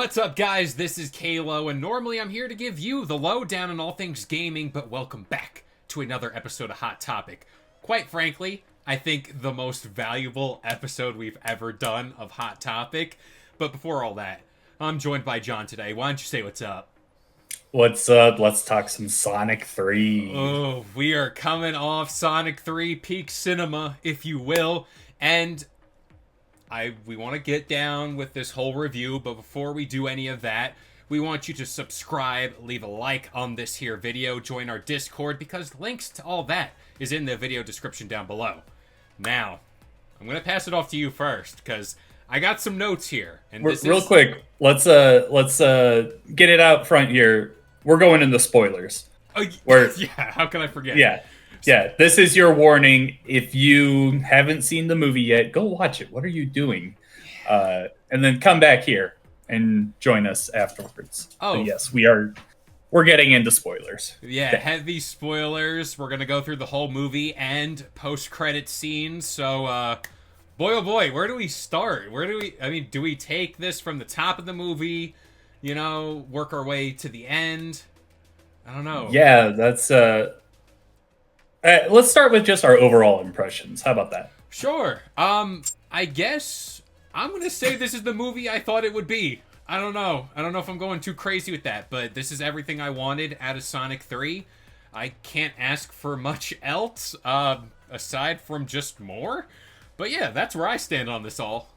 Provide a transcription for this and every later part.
What's up, guys? This is Kalo, and normally I'm here to give you the lowdown on all things gaming, but welcome back to another episode of Hot Topic. Quite frankly, I think the most valuable episode we've ever done of Hot Topic. But before all that, I'm joined by John today. Why don't you say what's up? What's up? Let's talk some Sonic 3. Oh, we are coming off Sonic 3 peak cinema, if you will, and we want to get down with this whole review, but before we do any of that, we want you to subscribe, leave a like on this here video, join our Discord, because links to all that is in the video description down below. Now, I'm going to pass it off to you first, because I got some notes here. And Real quick, let's get it out front here. We're going into spoilers. Yeah, how can I forget? Yeah, this is your warning. If you haven't seen the movie yet, go watch it. What are you doing? And then come back here and join us afterwards. Oh, but yes, we're getting into spoilers. Yeah, heavy spoilers. We're gonna go through the whole movie and post-credit scenes. So, boy, oh boy, where do we start? Do we take this from the top of the movie? You know, work our way to the end? I don't know. Yeah, that's let's start with just our overall impressions. How about that? Sure. I guess I'm gonna say this is the movie I thought it would be. I don't know if I'm going too crazy with that, but this is everything I wanted out of Sonic 3. I can't ask for much else, aside from just more. But yeah, that's where I stand on this all.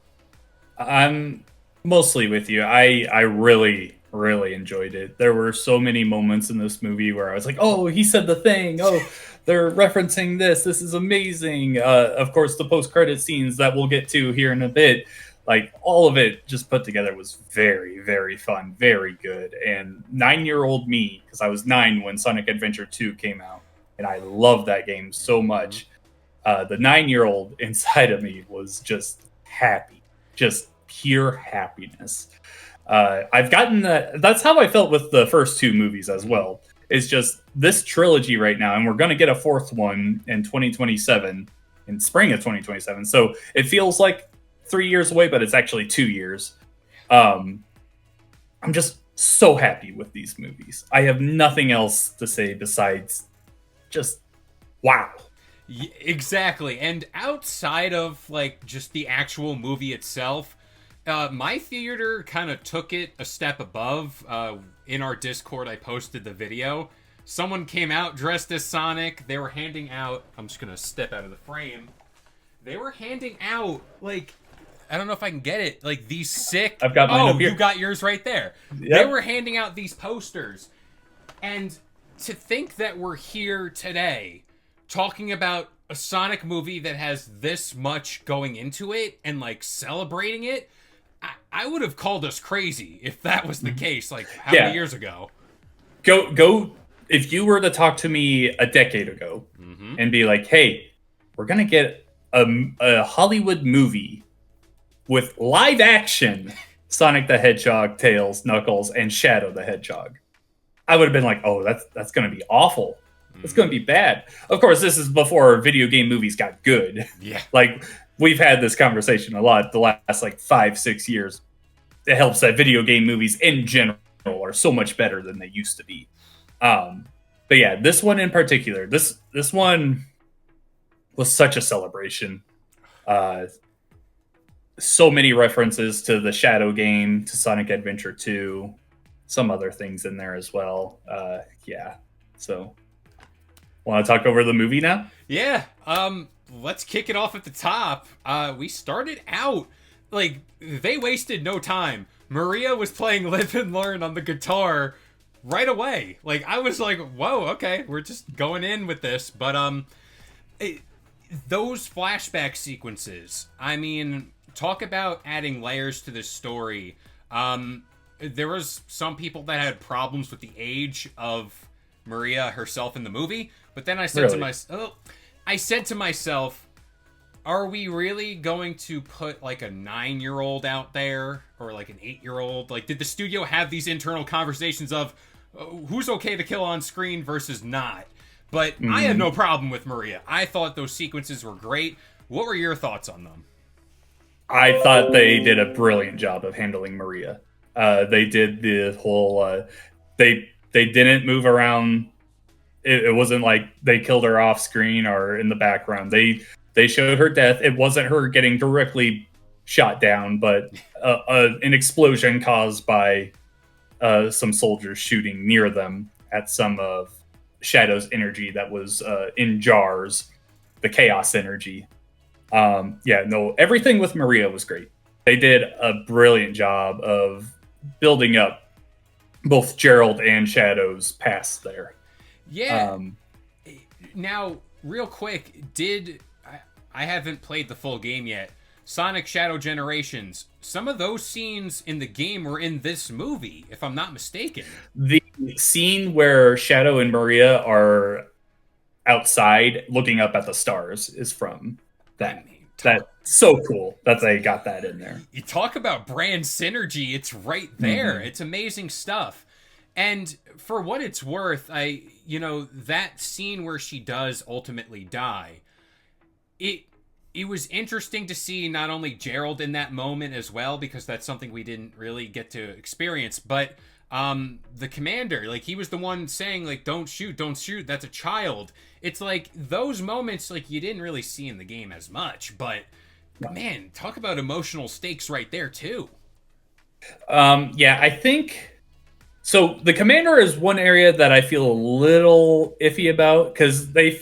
I'm mostly with you. I really enjoyed it. There were so many moments in this movie where I was like, oh, he said the thing. Oh, they're referencing this. This is amazing. Of course, the post-credit scenes that we'll get to here in a bit. Like, all of it just put together was very, very fun, very good. And 9-year-old me, because I was 9 when Sonic Adventure 2 came out, and I loved that game so much. The 9-year-old inside of me was just happy, just pure happiness. I've gotten that. That's how I felt with the first 2 movies as well. It's just this trilogy right now, and we're going to get a 4th one in 2027, in spring of 2027. So it feels like 3 years away, but it's actually 2 years. I'm just so happy with these movies. I have nothing else to say besides just wow. Exactly. And outside of like just the actual movie itself, my theater kind of took it a step above. In our Discord, I posted the video. Someone came out dressed as Sonic. They were handing out... I'm just going to step out of the frame. They were handing out, like... I don't know if I can get it. Like, these sick... I've got mine up here. You got yours right there. Yep. They were handing out these posters. And to think that we're here today talking about a Sonic movie that has this much going into it and, like, celebrating it... I would have called us crazy if that was the case, like, how many years ago? Go. If you were to talk to me a decade ago and be like, hey, we're going to get a Hollywood movie with live action Sonic the Hedgehog, Tails, Knuckles, and Shadow the Hedgehog, I would have been like, oh, that's going to be awful. It's going to be bad. Of course, this is before video game movies got good. Yeah. Like, we've had this conversation a lot the last, 5-6 years. It helps that video game movies in general are so much better than they used to be. But yeah, this one in particular, this one was such a celebration. So many references to the Shadow game, to Sonic Adventure 2, some other things in there as well. Yeah. So, want to talk over the movie now? Yeah. Let's kick it off at the top. We started out, like, they wasted no time. Maria was playing Live and Learn on the guitar right away. Like, I was like, whoa, okay, we're just going in with this. But, those flashback sequences, I mean, talk about adding layers to this story. There was some people that had problems with the age of Maria herself in the movie, but then I said to myself, are we really going to put like a 9-year-old out there or like an 8-year-old? Like, did the studio have these internal conversations of who's okay to kill on screen versus not? But I had no problem with Maria. I thought those sequences were great. What were your thoughts on them? I thought they did a brilliant job of handling Maria. They did the whole they didn't move around. It wasn't like they killed her off screen or in the background. They showed her death. It wasn't her getting directly shot down, but an explosion caused by some soldiers shooting near them at some of Shadow's energy that was in jars, the chaos energy. Yeah, no, everything with Maria was great. They did a brilliant job of building up both Gerald and Shadow's past there. Yeah. Now, real quick, I haven't played the full game yet. Sonic Shadow Generations. Some of those scenes in the game were in this movie, if I'm not mistaken. The scene where Shadow and Maria are outside looking up at the stars is from that. I mean, That's so cool that they got that in there. You talk about brand synergy, it's right there. Mm-hmm. It's amazing stuff. And for what it's worth, that scene where she does ultimately die, it was interesting to see not only Gerald in that moment as well, because that's something we didn't really get to experience, but the commander, like, he was the one saying, like, don't shoot, that's a child. It's like those moments, like, you didn't really see in the game as much, but man, talk about emotional stakes right there too. Yeah, I think so. The commander is one area that I feel a little iffy about, because they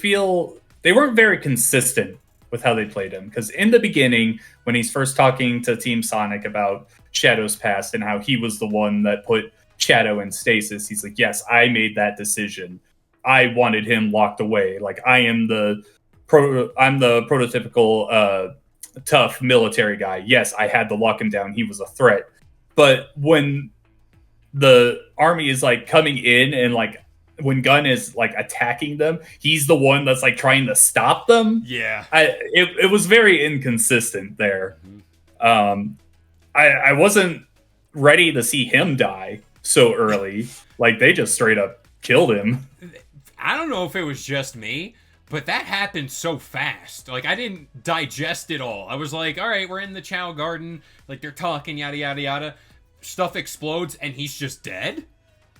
weren't very consistent with how they played him. Because in the beginning, when he's first talking to Team Sonic about Shadow's past and how he was the one that put Shadow in stasis, he's like, yes, I made that decision. I wanted him locked away. Like, I'm the prototypical tough military guy. Yes, I had to lock him down. He was a threat. But when the army is like coming in and like when Gunn is like attacking them, he's the one that's like trying to stop them. Yeah, it was very inconsistent there. Mm-hmm. I wasn't ready to see him die so early. Like, they just straight up killed him. I don't know if it was just me, but that happened so fast. Like, I didn't digest it all. I was like, all right, we're in the Chow Garden. Like, they're talking, yada, yada, yada. Stuff explodes, and he's just dead?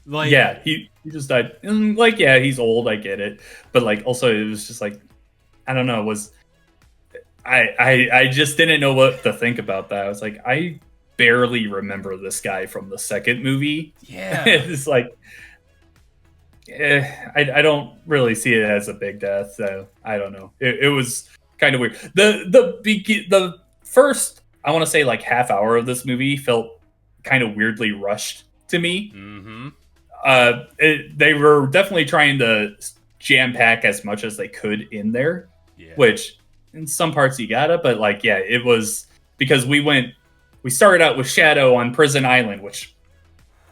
Like, yeah, he just died. And, like, yeah, he's old, I get it. But, like, also, it was just like, I don't know, I just didn't know what to think about that. I was like, I barely remember this guy from the second movie. Yeah. It's like, I don't really see it as a big death, so I don't know. It was kind of weird. The first, I want to say, like, half hour of this movie felt kind of weirdly rushed to me. Mm-hmm. They were definitely trying to jam pack as much as they could in there, which in some parts you gotta, but like, yeah, it was because we started out with Shadow on Prison Island, which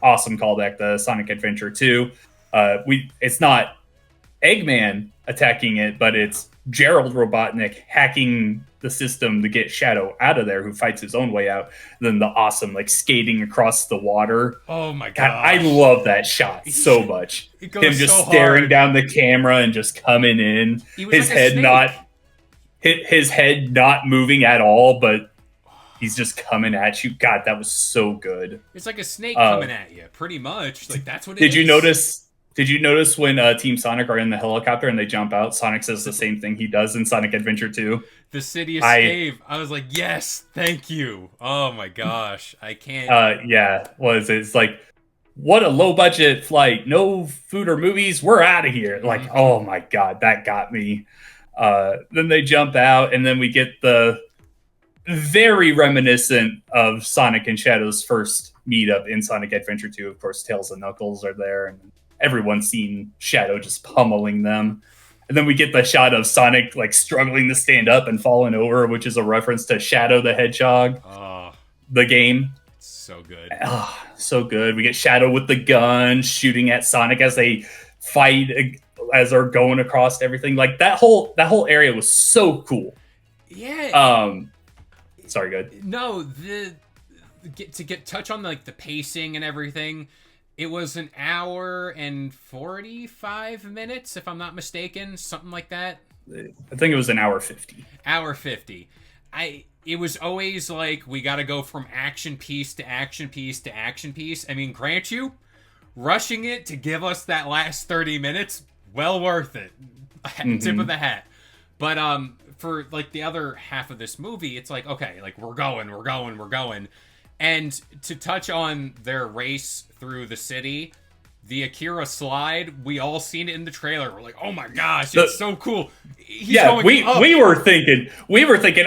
awesome callback to Sonic Adventure 2. It's not Eggman attacking it, but it's Gerald Robotnik hacking the system to get Shadow out of there, who fights his own way out. Then the awesome, like, skating across the water. Oh my god! I love that shot so much. Him just so staring down the camera and just coming in. His like his head not moving at all, but he's just coming at you. God, that was so good. It's like a snake coming at you, pretty much. Like, that's what it is. Did you notice when Team Sonic are in the helicopter and they jump out, Sonic says the same thing he does in Sonic Adventure 2? The city escape. I was like, yes, thank you. Oh my gosh. I can't. It's like, what a low budget flight. No food or movies. We're out of here. Like, oh my God, that got me. Then they jump out and then we get the very reminiscent of Sonic and Shadow's first meetup in Sonic Adventure 2. Of course, Tails and Knuckles are there, and everyone's seen Shadow just pummeling them. And then we get the shot of Sonic like struggling to stand up and falling over, which is a reference to Shadow the Hedgehog, the game. So good. So good. We get Shadow with the gun shooting at Sonic as they fight, as they're going across everything. Like, that whole area was so cool. Yeah. Sorry, good. No, touch on like the pacing and everything. It was an hour and 45 minutes, if I'm not mistaken, something like that. I think it was an hour 50. Hour 50. it was always like, we got to go from action piece to action piece to action piece. I mean, grant you, rushing it to give us that last 30 minutes, well worth it. Tip of the hat. But for like the other half of this movie, it's like, okay, like we're going. And to touch on their race through the city, the Akira slide, we all seen it in the trailer. We're like, oh my gosh, it's so cool. We were thinking,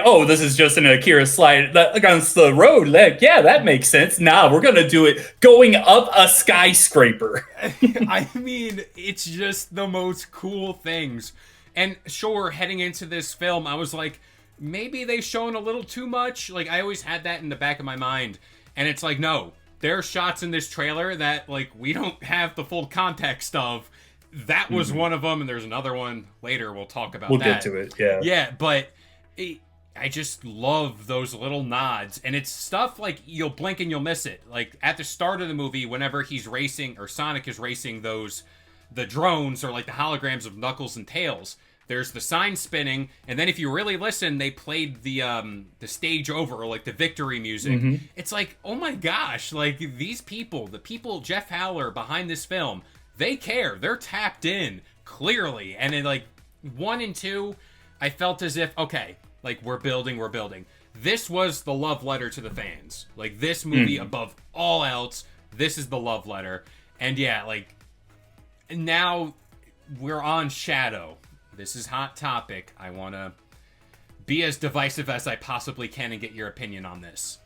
oh, this is just an Akira slide against the road. Like, yeah, that makes sense. Nah, we're gonna do it going up a skyscraper. I mean, it's just the most cool things. And sure, heading into this film, I was like, maybe they've shown a little too much. Like, I always had that in the back of my mind. And it's like, no, there are shots in this trailer that, like, we don't have the full context of. That was one of them, and there's another one later. We'll talk about that. We'll get to it, yeah. Yeah, but I just love those little nods. And it's stuff like you'll blink and you'll miss it. Like, at the start of the movie, whenever he's racing, or Sonic is racing the drones, or like the holograms of Knuckles and Tails, there's the sign spinning, and then if you really listen, they played the stage over, or like the victory music. It's like, oh my gosh, like these people, the people, Jeff Howler behind this film, they care. They're tapped in, clearly. And in like 1 and 2, I felt as if, okay, like we're building. This was the love letter to the fans. Like this movie, above all else, this is the love letter. And yeah, like now we're on Shadow. This is hot topic. I want to be as divisive as I possibly can and get your opinion on this.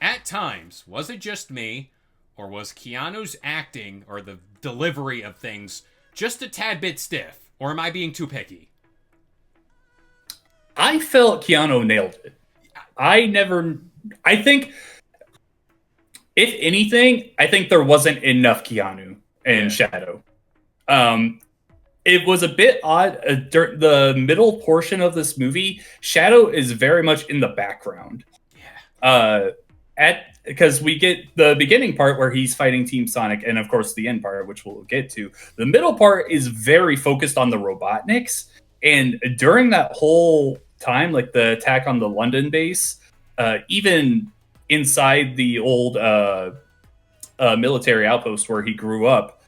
At times, was it just me, or was Keanu's acting, or the delivery of things, just a tad bit stiff? Or am I being too picky? I felt Keanu nailed it. I think, if anything, I think there wasn't enough Keanu in Shadow. It was a bit odd. The middle portion of this movie, Shadow is very much in the background. Yeah. Because we get the beginning part where he's fighting Team Sonic, and of course the end part, which we'll get to. The middle part is very focused on the Robotniks, and during that whole time, like the attack on the London base, even inside the old military outpost where he grew up,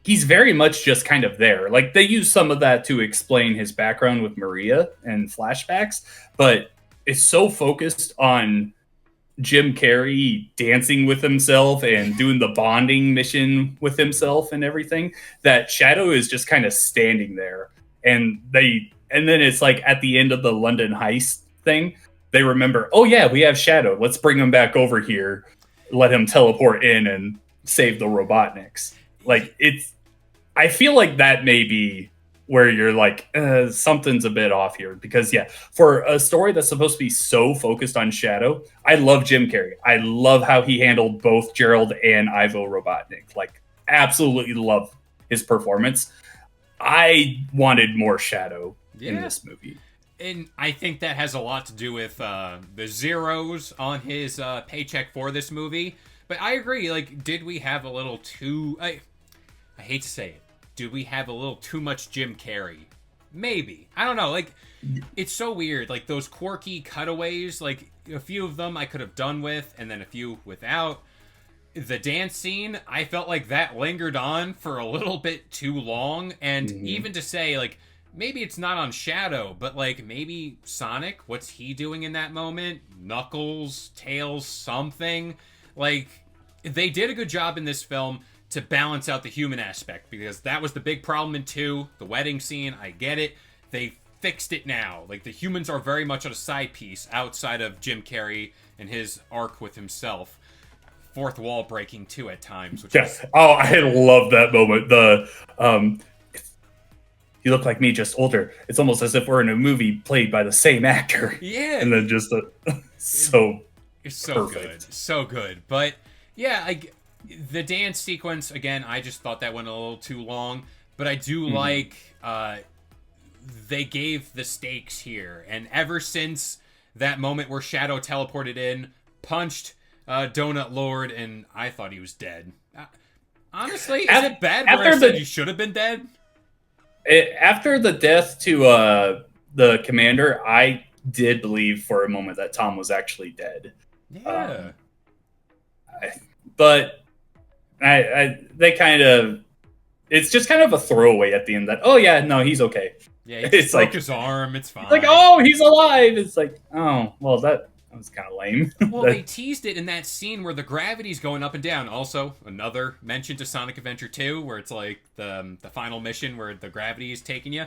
he's very much just kind of there. Like, they use some of that to explain his background with Maria and flashbacks, but it's so focused on Jim Carrey dancing with himself and doing the bonding mission with himself and everything that Shadow is just kind of standing there. And then it's like at the end of the London heist thing, they remember, oh yeah, we have Shadow. Let's bring him back over here. Let him teleport in and save the Robotniks. Like, I feel like that may be where you're like, something's a bit off here. Because, yeah, for a story that's supposed to be so focused on Shadow, I love Jim Carrey. I love how he handled both Gerald and Ivo Robotnik. Like, absolutely love his performance. I wanted more Shadow in this movie. And I think that has a lot to do with the zeros on his paycheck for this movie. But I agree, like, did we have a little too... I hate to say it. Did we have a little too much Jim Carrey? Maybe. I don't know. Like, it's so weird. Like, those quirky cutaways, like, a few of them I could have done with, and then a few without. The dance scene, I felt like that lingered on for a little bit too long. And even to say, like, maybe it's not on Shadow, but, like, maybe Sonic, what's he doing in that moment? Knuckles, Tails, something. Like, they did a good job in this film to balance out the human aspect, because that was the big problem in 2, the wedding scene. I get it. They fixed it now. Like, the humans are very much on a side piece outside of Jim Carrey and his arc with himself. Fourth wall breaking too at times. Which is... Oh, I love that moment. You look like me, just older. It's almost as if we're in a movie played by the same actor. Yeah. And then just it's so perfect. Good. So good. But yeah, the dance sequence, again, I just thought that went a little too long. But I do like they gave the stakes here. And ever since that moment where Shadow teleported in, punched Donut Lord, and I thought he was dead. Honestly, is it bad where I said he should have been dead? After the death to the commander, I did believe for a moment that Tom was actually dead. Yeah. But they kind of, it's just kind of a throwaway at the end that, oh yeah, no, he's okay. Yeah, he just It's broke like his arm. It's fine. like, oh, he's alive. It's like, oh, well, that was kind of lame. Well, they teased it in that scene where the gravity's going up and down. Also, another mention to Sonic Adventure 2, where it's like the final mission where the gravity is taking you.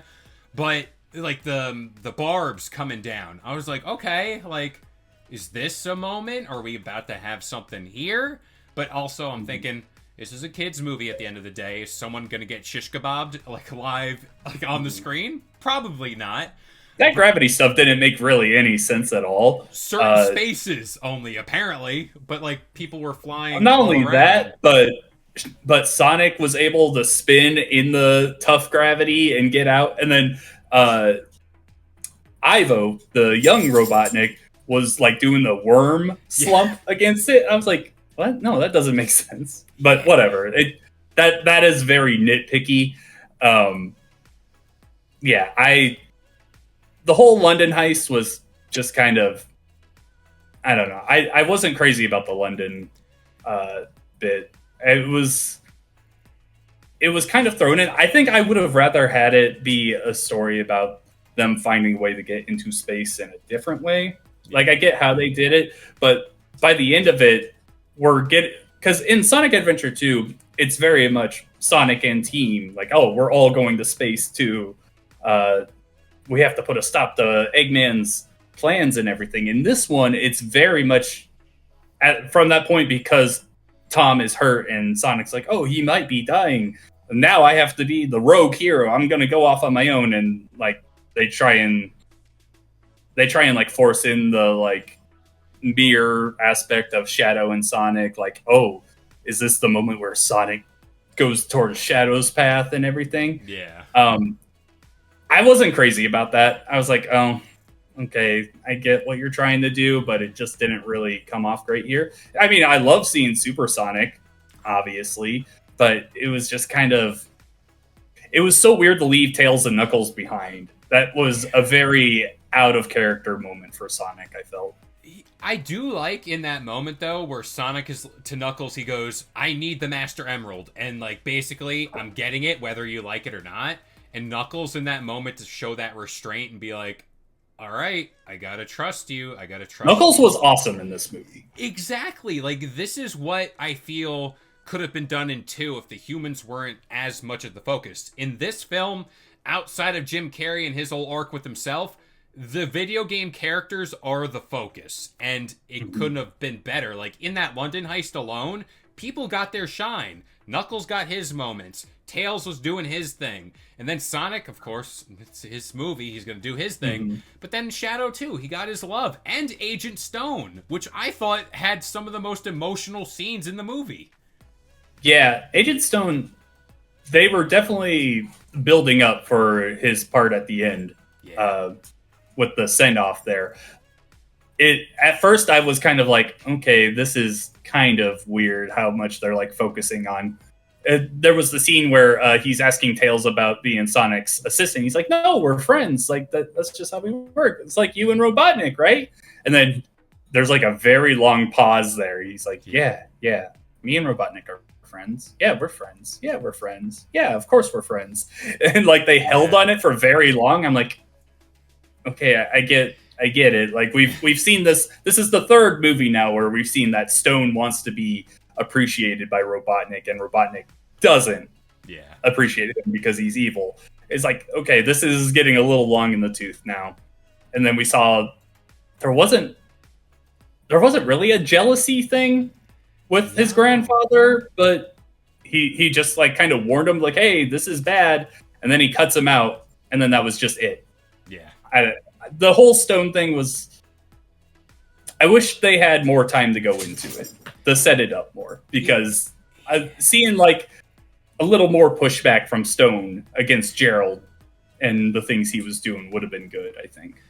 But like the barbs coming down, I was like, okay, like, is this a moment? Are we about to have something here? But also, I'm thinking, this is a kids' movie at the end of the day. Is someone gonna get shish kebabbed like live, like on the screen? Probably not. That gravity stuff didn't make really any sense at all. Certain spaces only, apparently, but like people were flying. Not all only around. that, but Sonic was able to spin in the tough gravity and get out, and then Ivo, the young Robotnik, was like doing the worm slump against it. I was like, what? No, that doesn't make sense. But whatever. That is very nitpicky. The whole London heist was just kind of, I don't know. I wasn't crazy about the London bit. It was kind of thrown in. I think I would have rather had it be a story about them finding a way to get into space in a different way. Like, I get how they did it, but by the end of it, because in Sonic Adventure 2, it's very much Sonic and team. Like, oh, we're all going to space too. We have to put a stop to Eggman's plans and everything. In this one, it's very much from that point, because Tom is hurt and Sonic's like, oh, he might be dying. Now I have to be the rogue hero. I'm going to go off on my own. And like, they try and like force in the like mirror aspect of Shadow and Sonic. Like, oh, is this the moment where Sonic goes towards Shadow's path and everything? Yeah. I wasn't crazy about that. I was like, oh, okay, I get what you're trying to do, but it just didn't really come off great here. I mean, I love seeing Super Sonic, obviously, but it was just kind of, it was so weird to leave Tails and Knuckles behind. That was a very out of character moment for Sonic, I felt. I do like in that moment, though, where Sonic is to Knuckles, he goes, I need the Master Emerald. And, like, basically, I'm getting it, whether you like it or not. And Knuckles in that moment to show that restraint and be like, all right, I gotta trust you. I gotta trust Knuckles you. was awesome in this movie. Exactly. Like, this is what I feel could have been done in 2 if the humans weren't as much of the focus. In this film, outside of Jim Carrey and his whole arc with himself, the video game characters are the focus. And it couldn't have been better. Like, in that London heist alone, people got their shine. Knuckles got his moments. Tails was doing his thing. And then Sonic, of course, it's his movie. He's going to do his thing. But then Shadow, too. He got his love. And Agent Stone, which I thought had some of the most emotional scenes in the movie. Yeah, Agent Stone, they were definitely building up for his part at the end with the send-off there. At first, I was kind of like, okay, this is kind of weird how much they're like focusing on. There was the scene where he's asking Tails about being Sonic's assistant. He's like, no, we're friends. Like that's just how we work. It's like you and Robotnik, right? And then there's like a very long pause there. He's like, yeah, me and Robotnik are friends. Yeah, we're friends. Yeah, we're friends. Yeah, of course we're friends. And like they held on it for very long. I'm like, okay, I get it. Like we've seen this. This is the third movie now where we've seen that Stone wants to be appreciated by Robotnik, and Robotnik doesn't appreciate him because he's evil. It's like, okay, this is getting a little long in the tooth now. And then we saw there wasn't really a jealousy thing with his grandfather, but he just like kind of warned him like, hey, this is bad, and then he cuts him out, and then that was just it. The whole Stone thing was, I wish they had more time to go into it, to set it up more, because seeing like a little more pushback from Stone against Gerald and the things he was doing would have been good, I think.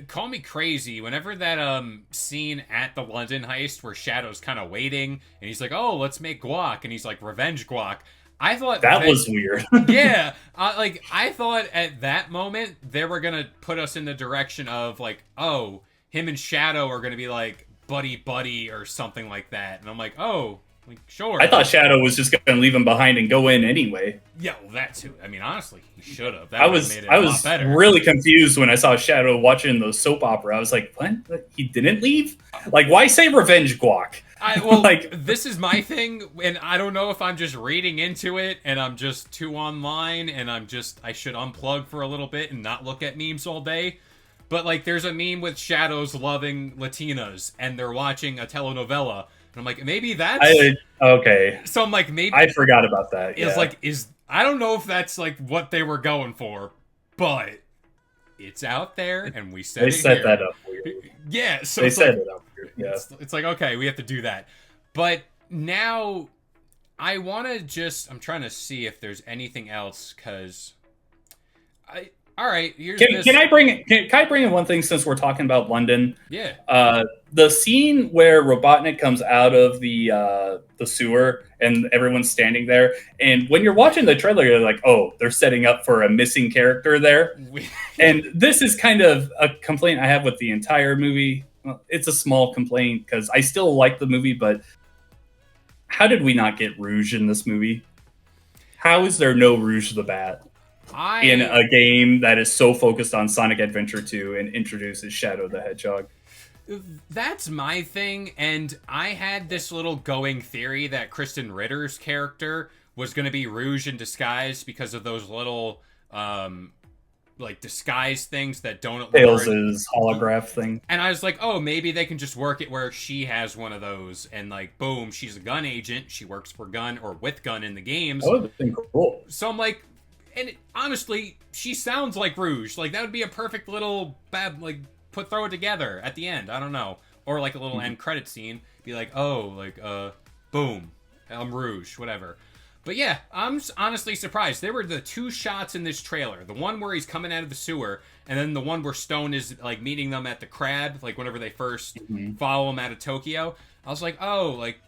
Call me crazy. Whenever that scene at the London heist where Shadow's kind of waiting and he's like, oh, let's make guac, and he's like, revenge guac. I thought That was weird. yeah, like I thought at that moment they were gonna put us in the direction of like, oh, him and Shadow are gonna be like buddy buddy or something like that, and I'm like, oh, like sure. I thought Shadow was just going to leave him behind and go in anyway. Yeah, well, that too. I mean, honestly, he should have. That would have made it I a lot was better. really confused when I saw Shadow watching the soap opera. I was like, what? He didn't leave? Like, why say revenge guac? Well, like, this is my thing, and I don't know if I'm just reading into it and I'm just too online and I should unplug for a little bit and not look at memes all day. But, like, there's a meme with Shadows loving Latinas and they're watching a telenovela. And I'm like, maybe that's... okay. So I'm like, maybe... I forgot about that, It's like, I don't know if that's, like, what they were going for, but it's out there and we said They set that up weird. Yeah, so they set like, it up weird. Yeah. It's like, okay, we have to do that. But now I want to just... I'm trying to see if there's anything else, because... All right, Can I bring in one thing since we're talking about London? Yeah. The scene where Robotnik comes out of the sewer and everyone's standing there, and when you're watching the trailer, you're like, oh, they're setting up for a missing character there. And this is kind of a complaint I have with the entire movie. Well, it's a small complaint because I still like the movie, but how did we not get Rouge in this movie? How is there no Rouge the Bat? In a game that is so focused on Sonic Adventure 2 and introduces Shadow the Hedgehog. That's my thing, and I had this little going theory that Kristen Ritter's character was going to be Rouge in disguise because of those little, like, disguise things that don't... Tails' holograph thing. And I was like, oh, maybe they can just work it where she has one of those, and, like, boom, she's a gun agent, she works for Gun, or with Gun in the games. Oh, that's been cool. So I'm like... And honestly, she sounds like Rouge. Like, that would be a perfect little throw it together at the end. I don't know. Or like a little end credit scene. Be like, oh, like, boom. I'm Rouge, whatever. But yeah, I'm honestly surprised. There were the two shots in this trailer. The one where he's coming out of the sewer, and then the one where Stone is, like, meeting them at the crab, like, whenever they first follow him out of Tokyo. I was like, oh, like,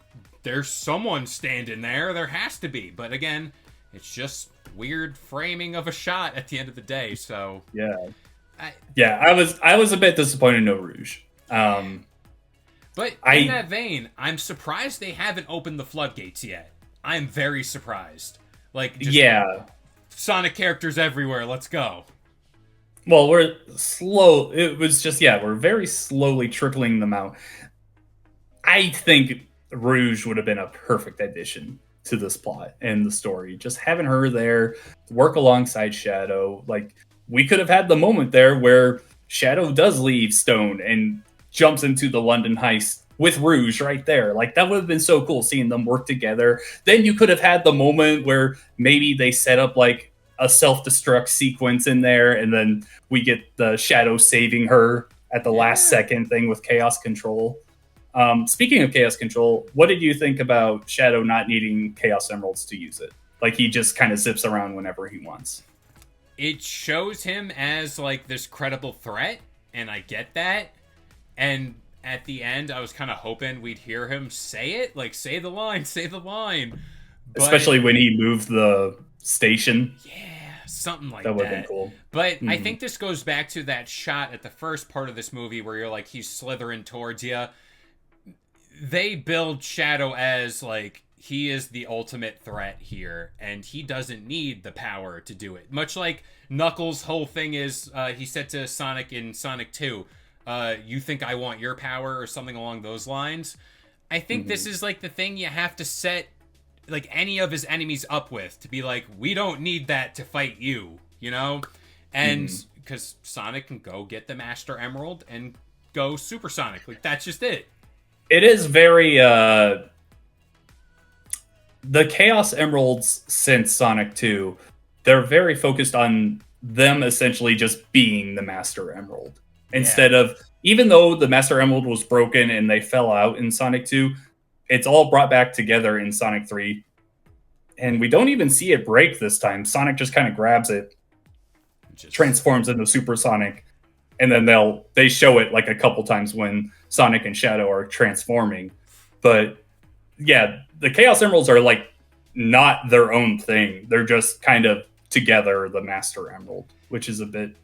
there's someone standing there. There has to be. But again, it's just... weird framing of a shot at the end of the day. So I was a bit disappointed no Rouge. But in that vein, I'm surprised they haven't opened the floodgates yet. I'm very surprised. Like, just Sonic characters everywhere. Let's go. Well, we're slow. It was just we're very slowly trickling them out. I think Rouge would have been a perfect addition to this plot and the story. Just having her there, work alongside Shadow. Like, we could have had the moment there where Shadow does leave Stone and jumps into the London heist with Rouge right there. Like, that would have been so cool seeing them work together. Then you could have had the moment where maybe they set up like a self-destruct sequence in there, and then we get the Shadow saving her at the last second thing with Chaos Control. Speaking of Chaos Control, what did you think about Shadow not needing Chaos Emeralds to use it? Like, he just kind of zips around whenever he wants. It shows him as, like, this credible threat, and I get that. And at the end, I was kind of hoping we'd hear him say it. Like, say the line, say the line. But, especially when he moved the station. Yeah, something like that. That would have been cool. But I think this goes back to that shot at the first part of this movie where you're like, he's slithering towards you. They build Shadow as, like, he is the ultimate threat here, and he doesn't need the power to do it. Much like Knuckles' whole thing is, he said to Sonic in Sonic 2, you think I want your power, or something along those lines. I think this is, like, the thing you have to set, like, any of his enemies up with, to be like, we don't need that to fight you, you know? And, because Sonic can go get the Master Emerald and go supersonic. Like, that's just it. It is very, the Chaos Emeralds since Sonic 2, they're very focused on them essentially just being the Master Emerald. Instead of, even though the Master Emerald was broken and they fell out in Sonic 2, it's all brought back together in Sonic 3. And we don't even see it break this time. Sonic just kind of grabs it, transforms into Supersonic, and then they show it like a couple times when Sonic and Shadow are transforming. But yeah, the Chaos Emeralds are like not their own thing. They're just kind of together, the Master Emerald, which is a bit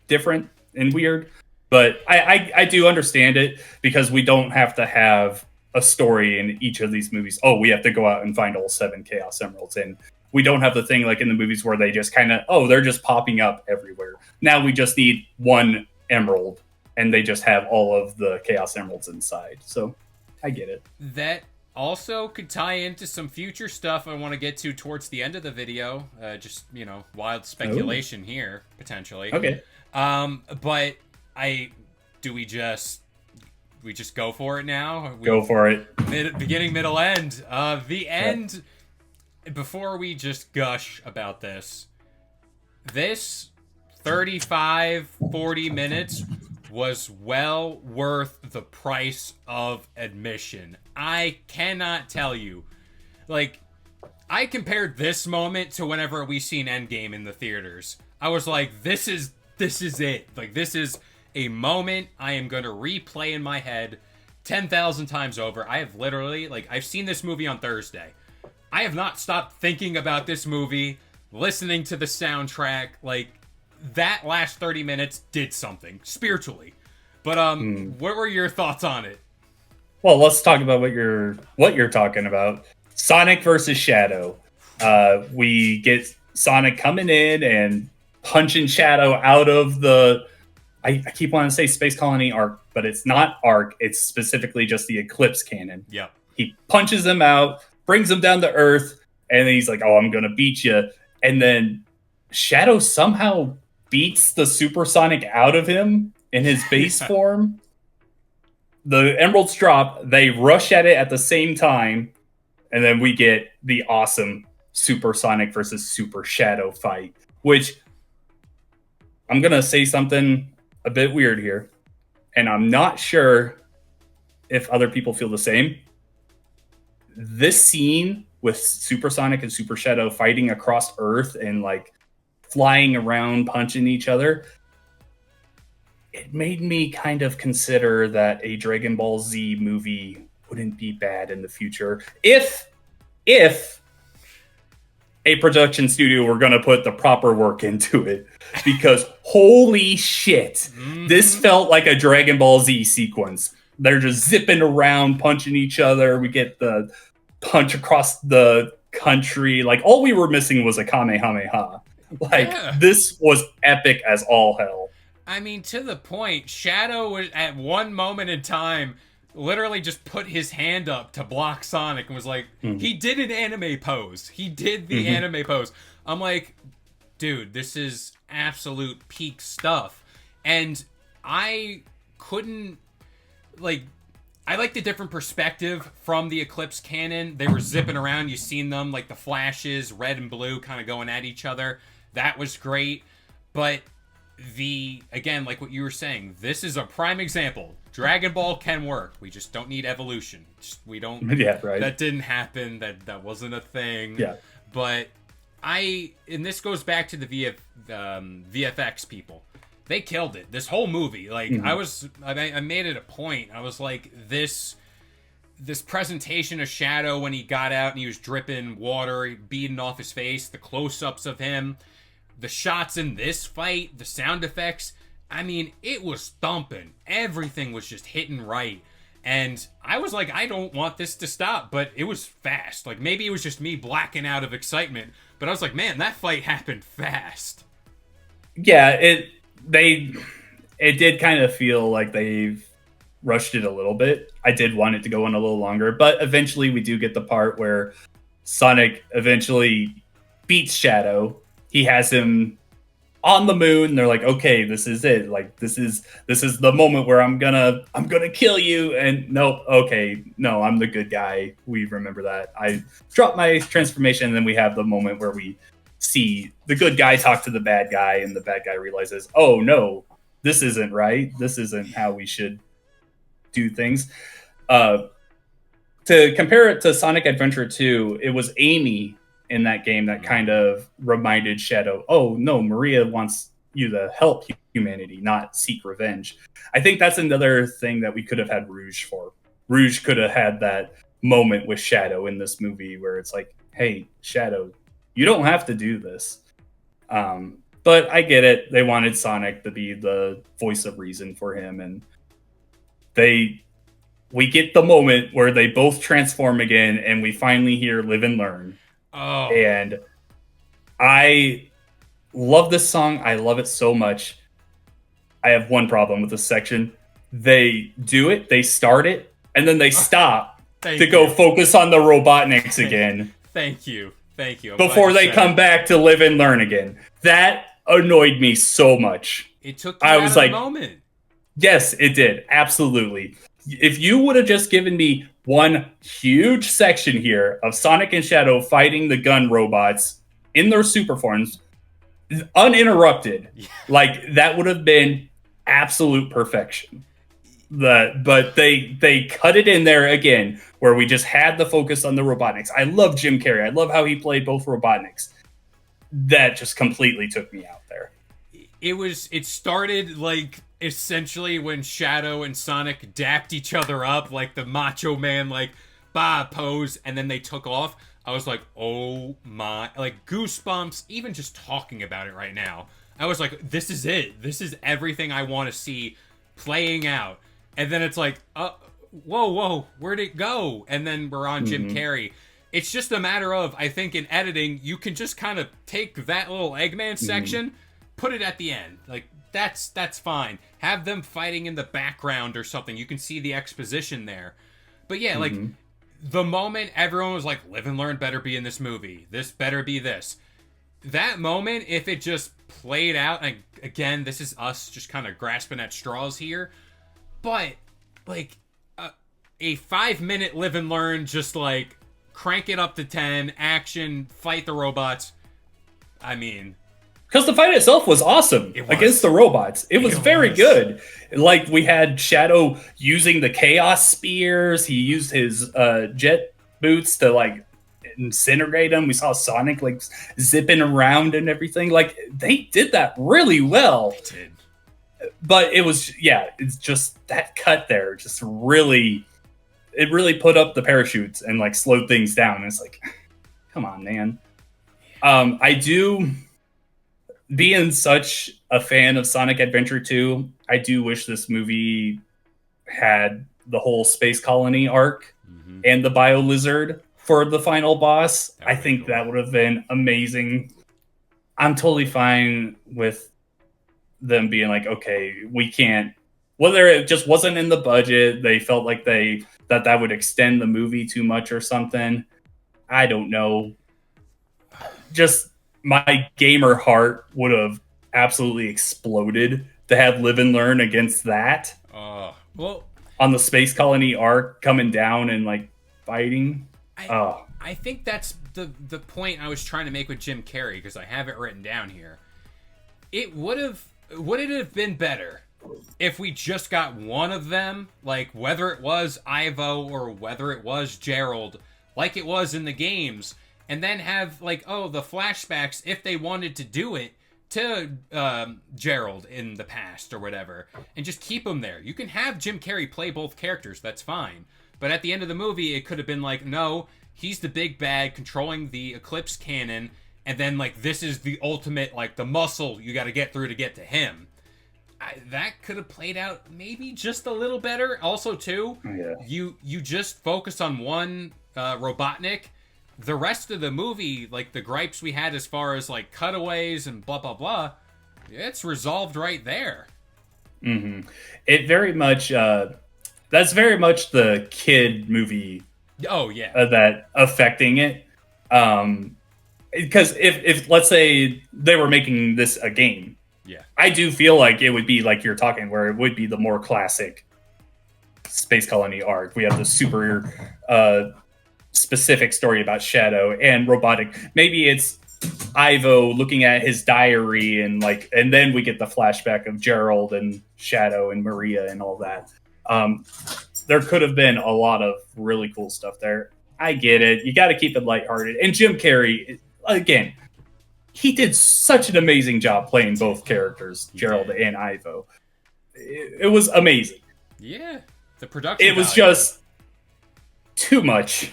different and weird. But I do understand it, because we don't have to have a story in each of these movies. Oh, we have to go out and find all 7 Chaos Emeralds. And we don't have the thing like in the movies where they just kind of, oh, they're just popping up everywhere. Now we just need one emerald, and they just have all of the Chaos Emeralds inside. So I get it. That also could tie into some future stuff I want to get to towards the end of the video. Just, wild speculation here, potentially. Okay. But we just go for it now? Go for it. Beginning, middle, end. The end, before we just gush about this 35, 40 minutes was well worth the price of admission. I cannot tell you. Like, I compared this moment to whenever we seen Endgame in the theaters. I was like, this is it. Like, this is a moment I am going to replay in my head 10,000 times over. I have literally, I've seen this movie on Thursday. I have not stopped thinking about this movie, listening to the soundtrack. That last 30 minutes did something spiritually. But what were your thoughts on it? Well, let's talk about what you're talking about. Sonic versus Shadow. We get Sonic coming in and punching Shadow out of the, I keep wanting to say Space Colony Arc, but it's not Arc. It's specifically just the Eclipse Cannon. Yeah. He punches him out, brings him down to Earth, and then he's like, oh, I'm going to beat you. And then Shadow somehow beats the Supersonic out of him in his base form. The emeralds drop, they rush at it at the same time, and then we get the awesome Supersonic versus Super Shadow fight, which I'm going to say something a bit weird here, and I'm not sure if other people feel the same. This scene with Supersonic and Super Shadow fighting across Earth and flying around, punching each other, it made me kind of consider that a Dragon Ball Z movie wouldn't be bad in the future if a production studio were going to put the proper work into it. Because holy shit, this felt like a Dragon Ball Z sequence. They're just zipping around, punching each other. We get the punch across the country. All we were missing was a Kamehameha. This was epic as all hell. I mean, to the point, Shadow was at one moment in time literally just put his hand up to block Sonic and was like, he did an anime pose. He did the anime pose. I'm like, dude, this is absolute peak stuff. And I couldn't, I like the different perspective from the Eclipse Cannon. They were zipping around. You seen them, the flashes, red and blue, kind of going at each other. That was great. But again, like what you were saying, this is a prime example. Dragon Ball can work. We just don't need evolution. We don't. Yeah, right. That didn't happen. That wasn't a thing. Yeah. But and this goes back to the VFX people. They killed it. This whole movie. I made it a point. I was like, this presentation of Shadow when he got out and he was dripping water, beating off his face, the close-ups of him, the shots in this fight, the sound effects. I mean, it was thumping. Everything was just hitting right. And I was like, I don't want this to stop, but it was fast. Maybe it was just me blacking out of excitement, but I was like, man, that fight happened fast. Yeah, it did kind of feel like they've rushed it a little bit. I did want it to go on a little longer, but eventually we do get the part where Sonic eventually beats Shadow. He has him on the moon. They're like, okay, this is it. This is the moment where I'm gonna kill you. And nope, okay, no, I'm the good guy. We remember that. I dropped my transformation, and then we have the moment where we see the good guy talk to the bad guy, and the bad guy realizes, oh no, this isn't right. This isn't how we should do things. To compare it to Sonic Adventure 2, it was Amy in that game that kind of reminded Shadow, oh no, Maria wants you to help humanity, not seek revenge. I think that's another thing that we could have had Rouge for. Rouge could have had that moment with Shadow in this movie where it's like, hey, Shadow, you don't have to do this. But I get it. They wanted Sonic to be the voice of reason for him, and we get the moment where they both transform again, and we finally hear "Live and Learn." Oh, And I love this song. I love it so much. I have one problem with this section. They do it, they start it, and then they stop to go focus on the Robotniks again. Thank you. Before they come back to Live and Learn again. That annoyed me so much. It took me out of the moment. Yes, it did. Absolutely. If you would have just given me one huge section here of Sonic and Shadow fighting the gun robots in their super forms, uninterrupted, like that would have been absolute perfection. But they cut it in there again, where we just had the focus on the Robotniks. I love Jim Carrey. I love how he played both Robotniks. That just completely took me out there. It started like essentially when Shadow and Sonic dapped each other up, like the Macho Man, like pose, and then they took off. I was like, oh my, like goosebumps, even just talking about it right now. I was like, this is it. This is everything I want to see playing out. And then it's like, whoa, where'd it go? And then we're on Jim Carrey. It's just a matter of, I think in editing, you can just kind of take that little Eggman section, put it at the end. Like, that's fine. Have them fighting in the background or something. You can see the exposition there. But yeah, like, the moment everyone was like, Live and Learn better be in this movie. This better be this. That moment, if it just played out, and again, this is us just kind of grasping at straws here, but, like, a 5-minute Live and Learn, just, like, crank it up to 10, action, fight the robots. I mean... Because the fight itself was awesome against the robots. It was very good. Like, we had Shadow using the Chaos Spears. He used his jet boots to, like, incinerate them. We saw Sonic, like, zipping around and everything. Like, they did that really well. They did. But it was, it's just that cut there just really, it really put up the parachutes and like slowed things down. It's like, come on, man. I do, being such a fan of Sonic Adventure 2, I do wish this movie had the whole space colony arc and the bio lizard for the final boss. I think that would have been amazing. I'm totally fine with them being like, okay, we can't, whether it just wasn't in the budget, they felt like that would extend the movie too much or something. I don't know. Just my gamer heart would have absolutely exploded to have Live and Learn against that. Well, on the space colony arc coming down and like fighting. I think that's the point I was trying to make with Jim Carrey, because I have it written down here. Would it have been better if we just got one of them, like whether it was Ivo or whether it was Gerald, like it was in the games, and then have like, the flashbacks, if they wanted to do it, to Gerald in the past or whatever, and just keep him there. You can have Jim Carrey play both characters, that's fine. But at the end of the movie, it could have been like, no, he's the big bad controlling the Eclipse cannon, and then, like, this is the ultimate, like, the muscle you got to get through to get to him. That could have played out maybe just a little better. Also, too, you just focus on one Robotnik. The rest of the movie, like, the gripes we had as far as, like, cutaways and blah, blah, blah, it's resolved right there. It very much, that's very much the kid movie. Oh, yeah. That affecting it. Because if let's say they were making this a game, I do feel like it would be like you're talking, where it would be the more classic space colony arc. We have the super specific story about Shadow and robotic. Maybe it's Ivo looking at his diary and then we get the flashback of Gerald and Shadow and Maria and all that. There could have been a lot of really cool stuff there. I get it. You got to keep it lighthearted. And Jim Carrey, again, he did such an amazing job playing both characters, Gerald and Ivo. It was amazing. Yeah. The production. It was just too much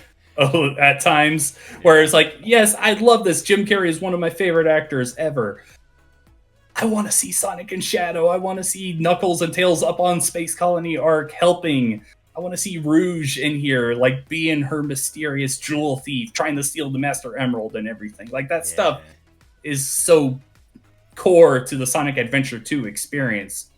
at times, where it's like, yes, I love this. Jim Carrey is one of my favorite actors ever. I want to see Sonic and Shadow. I want to see Knuckles and Tails up on Space Colony Arc helping. I want to see Rouge in here, like being her mysterious jewel thief, trying to steal the Master Emerald and everything. Like that stuff is so core to the Sonic Adventure 2 experience.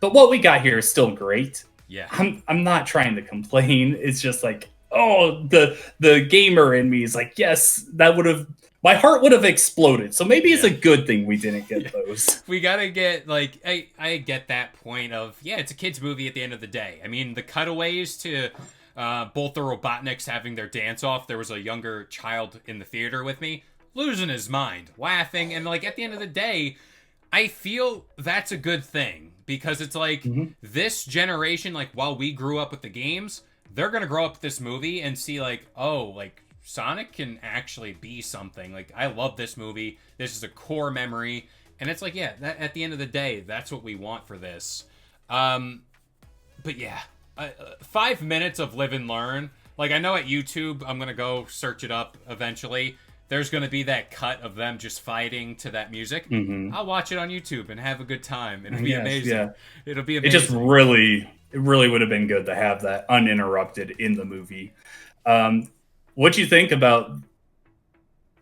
But what we got here is still great. Yeah. I'm not trying to complain. It's just like, oh, the gamer in me is like, yes, that would have, my heart would have exploded. So maybe it's a good thing we didn't get those. We gotta get, like, I get that point of, yeah, it's a kid's movie at the end of the day. I mean, the cutaways to both the Robotniks having their dance off, there was a younger child in the theater with me, losing his mind, laughing, and, like, at the end of the day, I feel that's a good thing. Because it's like, this generation, like, while we grew up with the games, they're gonna grow up with this movie and see, like, oh, like, Sonic can actually be something. Like, I love this movie. This is a core memory. And it's like, yeah, that, at the end of the day, that's what we want for this. But yeah, 5 minutes of live and learn. Like, I know at YouTube, I'm gonna go search it up eventually. There's going to be that cut of them just fighting to that music. I'll watch it on YouTube and have a good time. It'll be amazing. Yeah. It'll be amazing. It really would have been good to have that uninterrupted in the movie. What do you think about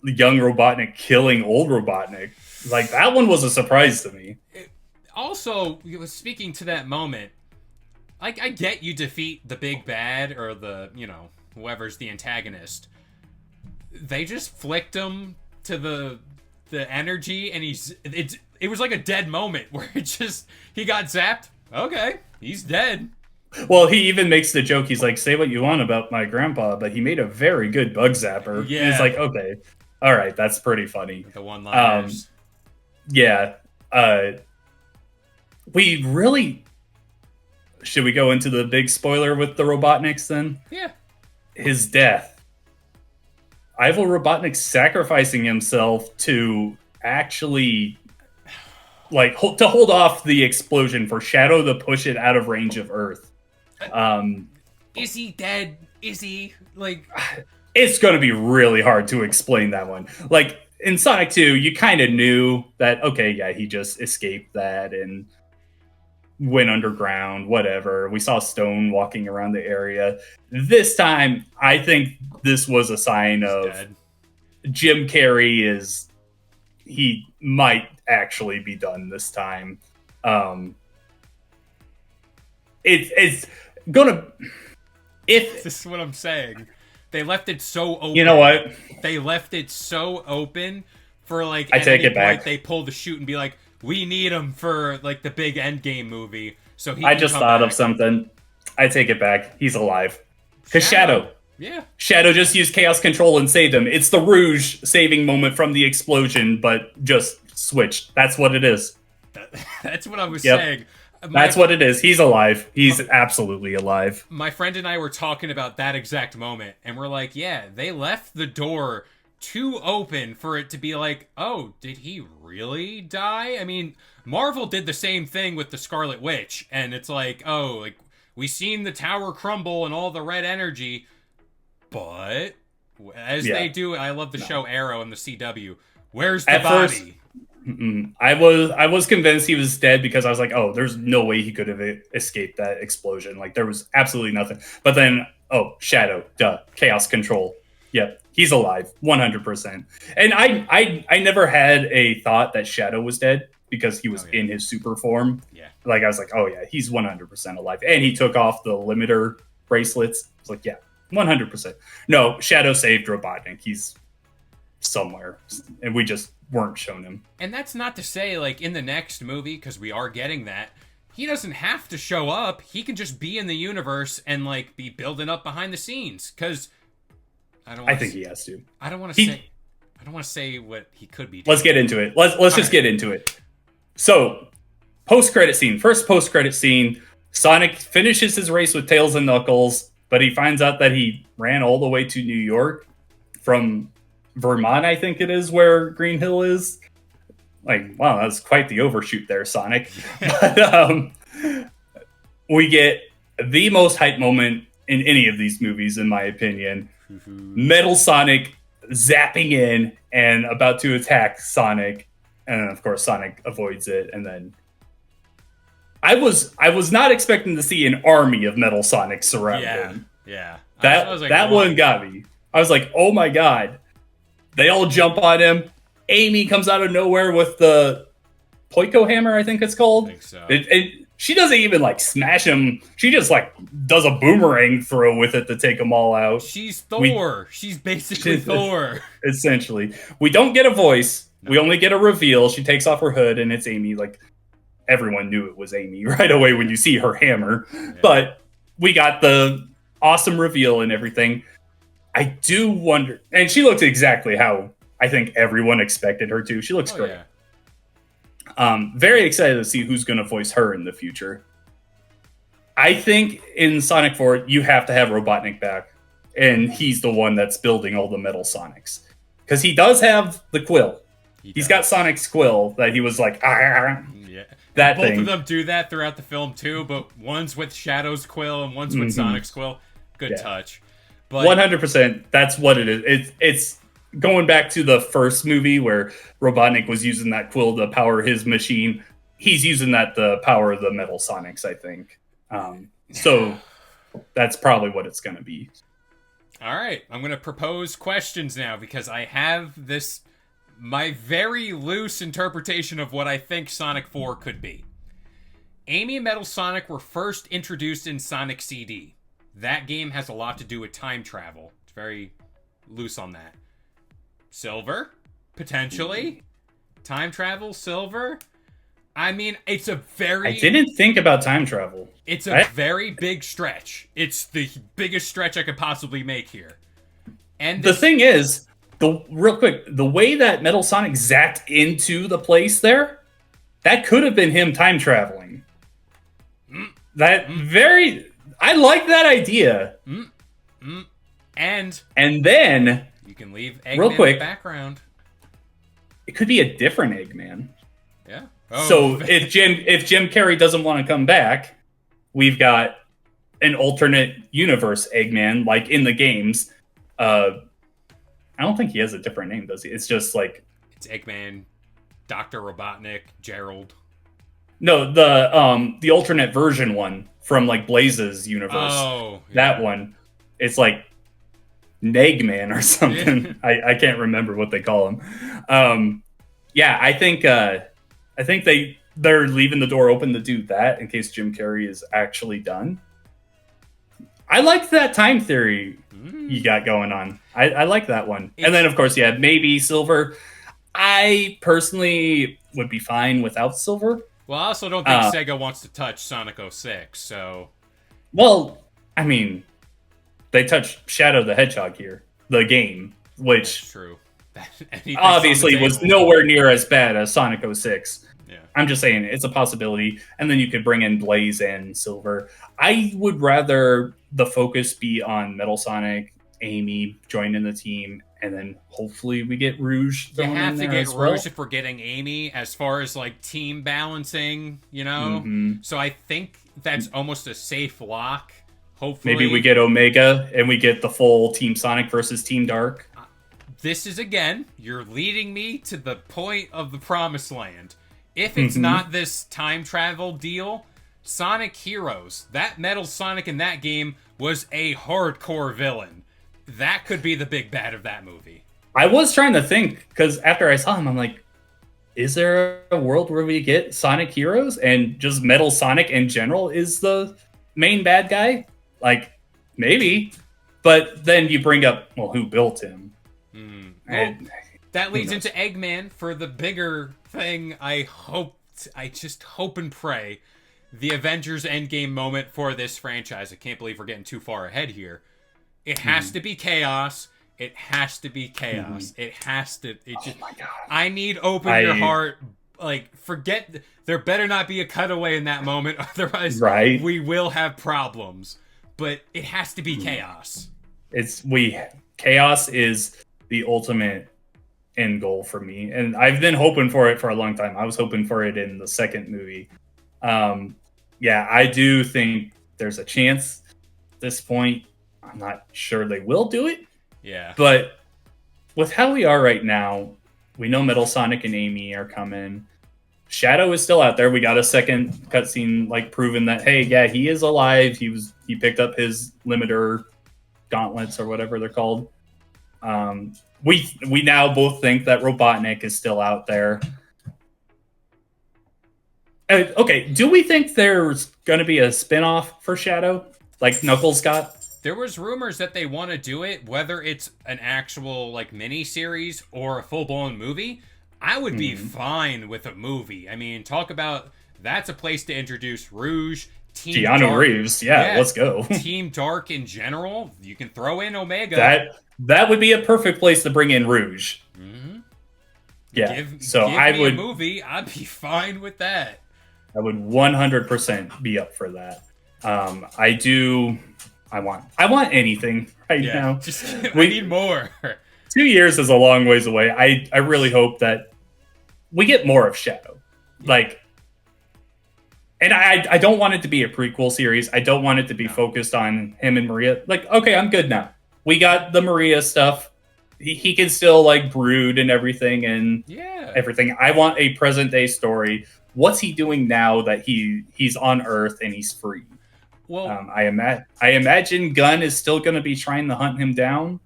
the young Robotnik killing old Robotnik? Like, that one was a surprise to me. Also, speaking to that moment, like, I get you defeat the big bad or the, you know, whoever's the antagonist. They just flicked him to the energy, and it was like a dead moment where he got zapped. Okay, he's dead. Well, he even makes the joke. He's like, "Say what you want about my grandpa, but he made a very good bug zapper." Yeah, and it's like, okay, all right, that's pretty funny. The one-liners. Yeah. We really should we go into the big spoiler with the Robotniks then? Yeah. His death. Ivo Robotnik sacrificing himself to actually, like, to hold off the explosion for Shadow to push it out of range of Earth. Is he dead? Is he, like... It's going to be really hard to explain that one. Like, in Sonic 2, you kind of knew that, okay, yeah, he just escaped that and went underground, whatever. We saw Stone walking around the area. This time, I think this was a sign of Jim Carrey he might actually be done this time. It's gonna... This is what I'm saying. They left it so open. You know what? They left it so open for, like, I take it back. They pull the shoot and be like, we need him for, like, the big Endgame movie. So I just thought of something. I take it back. He's alive. Because Shadow. Yeah. Shadow just used Chaos Control and saved him. It's the Rouge saving moment from the explosion, but just switched. That's what it is. That's what I was saying. That's what it is. He's alive. He's absolutely alive. My friend and I were talking about that exact moment, and we're like, yeah, they left the door too open for it to be like, oh, did he really die? I mean, Marvel did the same thing with the Scarlet Witch, and it's like, oh, like, we seen the tower crumble and all the red energy, but as they do, I love the show Arrow and the CW. Where's the body? I was convinced he was dead because I was like, oh, there's no way he could have escaped that explosion. Like, there was absolutely nothing. But then, oh, Shadow, Chaos Control. Yep, he's alive, 100%. And I never had a thought that Shadow was dead because he was in his super form. Yeah. Like, I was like, oh yeah, he's 100% alive. And he took off the limiter bracelets. I was like, yeah, 100%. No, Shadow saved Robotnik. He's somewhere. And we just weren't shown him. And that's not to say, like, in the next movie, because we are getting that, he doesn't have to show up. He can just be in the universe and, like, be building up behind the scenes. Because I think he has to. I don't want to say what he could be doing. Let's get into it. Let's just get into it. So, post-credit scene. First post-credit scene. Sonic finishes his race with Tails and Knuckles, but he finds out that he ran all the way to New York from Vermont, I think it is, where Green Hill is. Like, wow, that's quite the overshoot there, Sonic. But we get the most hype moment in any of these movies, in my opinion. Metal Sonic zapping in and about to attack Sonic, and of course Sonic avoids it, and then I was not expecting to see an army of Metal Sonic surround him. Yeah. That one got me. I was like, oh my god. They all jump on him. Amy comes out of nowhere with the Poiko hammer, I think it's called. I think so. She doesn't even like smash him. She just like does a boomerang throw with it to take them all out. She's Thor. She's basically Thor. Essentially. We don't get a voice. No. We only get a reveal. She takes off her hood and it's Amy. Like, everyone knew it was Amy right away when you see her hammer. Yeah. But we got the awesome reveal and everything. I do wonder, and she looks exactly how I think everyone expected her to. She looks great. Yeah. Very excited to see who's going to voice her in the future. I think in Sonic 4, you have to have Robotnik back, and he's the one that's building all the Metal Sonics. Because he does have the quill. He's got Sonic's quill that he was like, yeah. That Both thing. of them do that throughout the film too, but one's with Shadow's quill and one's with Sonic's quill. Good touch. But 100%, that's what it is. It's going back to the first movie where Robotnik was using that quill to power his machine. He's using that to power the Metal Sonics, I think. So that's probably what it's going to be. All right, I'm going to propose questions now because I have my very loose interpretation of what I think Sonic 4 could be. Amy and Metal Sonic were first introduced in Sonic CD. That game has a lot to do with time travel. It's very loose on that. Silver? Potentially? Time travel? Silver? I mean, it's a very... I didn't think about time travel. It's a very big stretch. It's the biggest stretch I could possibly make here. And the thing is, real quick, the way that Metal Sonic zapped into the place there, that could have been him time traveling. I like that idea. And then you can leave Eggman real quick, in the background. It could be a different Eggman. Yeah. Oh. So if Jim Carrey doesn't want to come back, we've got an alternate universe Eggman, like in the games. I don't think he has a different name, does he? It's just like it's Eggman, Dr. Robotnik, Gerald. No, the alternate version one from like Blaze's universe. Oh, yeah. That one. It's like Negman or something. I can't remember what they call him. Yeah, I think they're leaving the door open to do that in case Jim Carrey is actually done. I liked that time theory you got going on. I like that one. And then, of course, yeah, maybe Silver. I personally would be fine without Silver. Well, I also don't think Sega wants to touch Sonic 06, so... Well, I mean, they touched Shadow the Hedgehog here, the game, which... That's true. Obviously was nowhere near as bad as Sonic 06. Yeah. I'm just saying, it's a possibility. And then you could bring in Blaze and Silver. I would rather the focus be on Metal Sonic, Amy joining the team, and then hopefully we get Rouge. You have to get Rouge if we're getting Amy, as far as like team balancing, you know? So I think that's almost a safe lock. Hopefully. Maybe we get Omega and we get the full Team Sonic versus Team Dark. This is, again, you're leading me to the point of the promised land. If it's not this time travel deal, Sonic Heroes, that Metal Sonic in that game was a hardcore villain. That could be the big bad of that movie. I was trying to think, because after I saw him, I'm like, is there a world where we get Sonic Heroes and just Metal Sonic in general is the main bad guy? Like, maybe. But then you bring up, well, who built him? Well, that leads into Eggman for the bigger thing. I just hope and pray the Avengers Endgame moment for this franchise. I can't believe we're getting too far ahead here. It has to be chaos. It has to be chaos. It has to. Oh my God. I need open your heart. Like, forget. There better not be a cutaway in that moment. Otherwise, we will have problems. But it has to be chaos. Chaos is the ultimate end goal for me. And I've been hoping for it for a long time. I was hoping for it in the second movie. Yeah, I do think there's a chance at this point. I'm not sure they will do it. Yeah. But with how we are right now, we know Metal Sonic and Amy are coming. Shadow is still out there. We got a second cutscene like proving that, hey, yeah, he is alive. He picked up his limiter gauntlets or whatever they're called. We now both think that Robotnik is still out there. Okay, do we think there's going to be a spin-off for Shadow like Knuckles got? There was rumors that they want to do it, whether it's an actual like mini series or a full-blown movie. I would be fine with a movie. I mean, talk about that's a place to introduce Rouge, Team Keanu Dark. Reeves, yeah, let's go. Team Dark in general. You can throw in Omega. That would be a perfect place to bring in Rouge. Mm-hmm. Yeah, give I would a movie. I'd be fine with that. I would 100% be up for that. I want anything now. We need more. 2 years is a long ways away. I really hope that we get more of Shadow. Like, and I don't want it to be a prequel series. I don't want it to be focused on him and Maria. Like, okay, I'm good now. We got the Maria stuff. He can still like brood and everything and everything. I want a present day story. What's he doing now that he's on Earth and he's free? Well, I imagine Gunn is still going to be trying to hunt him down.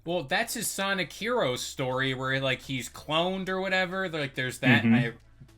Well, that's his Sonic Heroes story where like he's cloned or whatever. Like there's that. I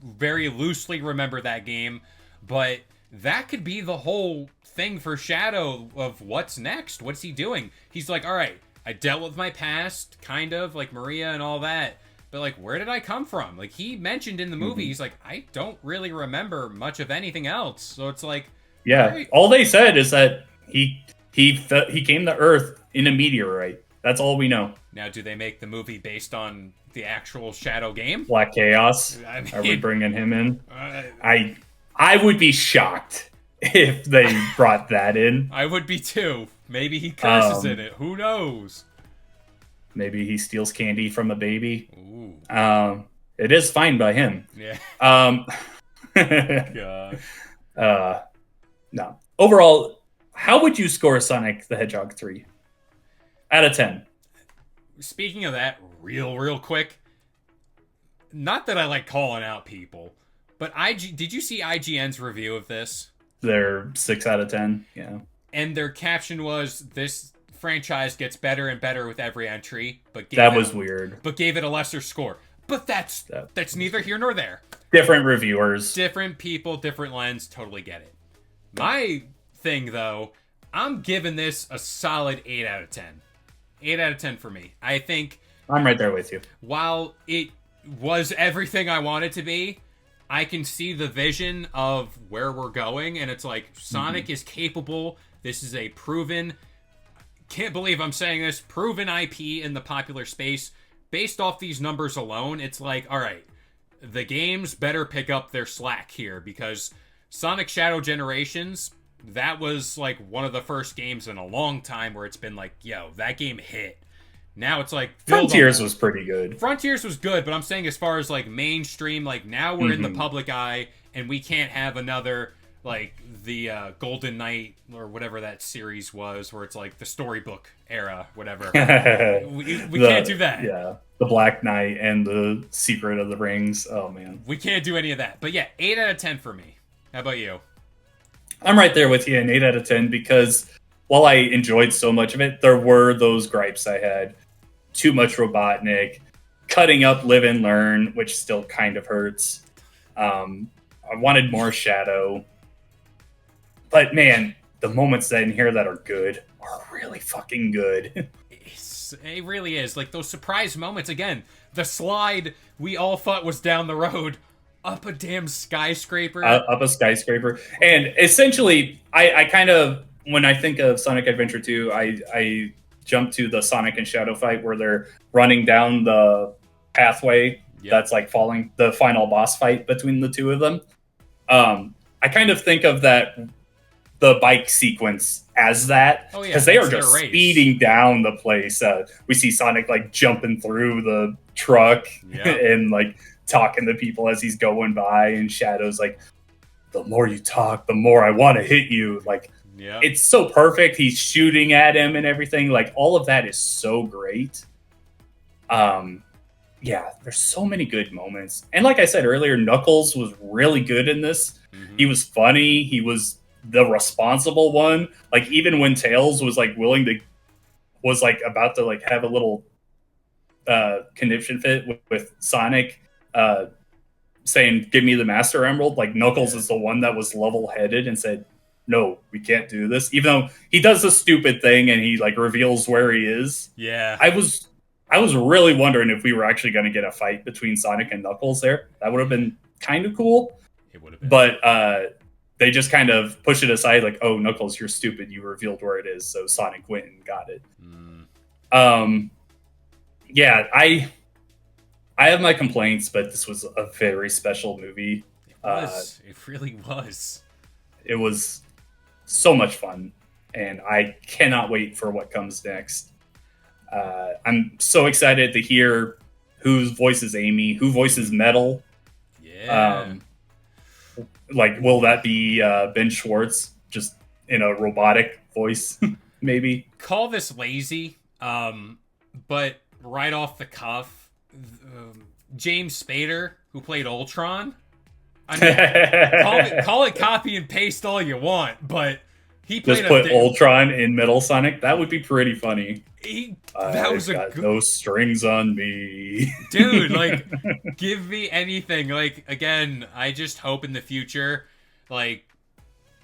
very loosely remember that game, but that could be the whole thing for Shadow of what's next. What's he doing? He's like, all right, I dealt with my past, kind of like Maria and all that. But like, where did I come from? Like he mentioned in the movie, he's like, I don't really remember much of anything else. So it's like, yeah, all they said is that he came to Earth in a meteorite. That's all we know. Now, do they make the movie based on the actual Shadow game? Black Chaos. I mean, are we bringing him in? I would be shocked if they brought that in. I would be too. Maybe he curses in it. Who knows? Maybe he steals candy from a baby. Ooh. It is fine by him. Yeah. Gosh. No. Overall, how would you score Sonic the Hedgehog 3? Out of 10. Speaking of that, real quick. Not that I like calling out people, but did you see IGN's review of this? They're 6 out of 10. Yeah. And their caption was, "This franchise gets better and better with every entry," but that was weird. But gave it a lesser score. But that's neither here nor there. Different reviewers, different people, different lens. Totally get it. My thing though, I'm giving this a solid 8 out of 10. 8 out of 10 for me. I think I'm right there with you. While it was everything I wanted to be, I can see the vision of where we're going, and it's like Sonic is capable. This is a proven, can't believe I'm saying this, proven IP in the popular space. Based off these numbers alone, it's like, all right, the games better pick up their slack here, because Sonic Shadow Generations, that was like one of the first games in a long time where it's been like, yo, that game hit. Now it's like Frontiers was pretty good. Frontiers was good, but I'm saying as far as like mainstream, like now we're in the public eye, and we can't have another like the Golden Knight or whatever that series was, where it's like the storybook era, whatever. we can't do that. Yeah, the Black Knight and the Secret of the Rings. Oh man, we can't do any of that. But yeah, 8 out of 10 for me. How about you? I'm right there with you, an 8 out of 10, because while I enjoyed so much of it, there were those gripes I had. Too much Robotnik, cutting up Live and Learn, which still kind of hurts. I wanted more Shadow. But man, the moments that in here that are good are really fucking good. It really is. Like those surprise moments, again, the slide we all thought was down the road, up a damn skyscraper. Up a skyscraper. And essentially, I kind of, when I think of Sonic Adventure 2, I jump to the Sonic and Shadow fight where they're running down the pathway that's like falling, the final boss fight between the two of them. I kind of think of the bike sequence as that, because they are just speeding down the place. We see Sonic like jumping through the truck and like talking to people as he's going by, and Shadow's like, the more you talk, the more I want to hit you. Like, Yeah. It's so perfect. He's shooting at him and everything. Like, all of that is so great. Yeah, there's so many good moments. And like I said earlier, Knuckles was really good in this. Mm-hmm. He was funny. He was the responsible one. Like, even when Tails was like was like about to like have a little conniption fit with Sonic, saying, "Give me the Master Emerald," like Knuckles is the one that was level-headed and said, "No, we can't do this." Even though he does the stupid thing and he like reveals where he is. Yeah. I was really wondering if we were actually going to get a fight between Sonic and Knuckles there. That would have been kind of cool. It would have been. But they just kind of push it aside, like, "Oh, Knuckles, you're stupid. You revealed where it is." So Sonic went and got it. Yeah, I have my complaints, but this was a very special movie. It was. It really was. It was so much fun, and I cannot wait for what comes next. I'm so excited to hear who voices Amy, who voices Metal. Yeah. Like, will that be Ben Schwartz, just in a robotic voice, maybe? Call this lazy, but right off the cuff, James Spader, who played Ultron. I mean, call it copy and paste all you want, but he played just put Ultron in Metal Sonic. That would be pretty funny. That was got no strings on me, dude. Like, give me anything. Like, again, I just hope in the future, like,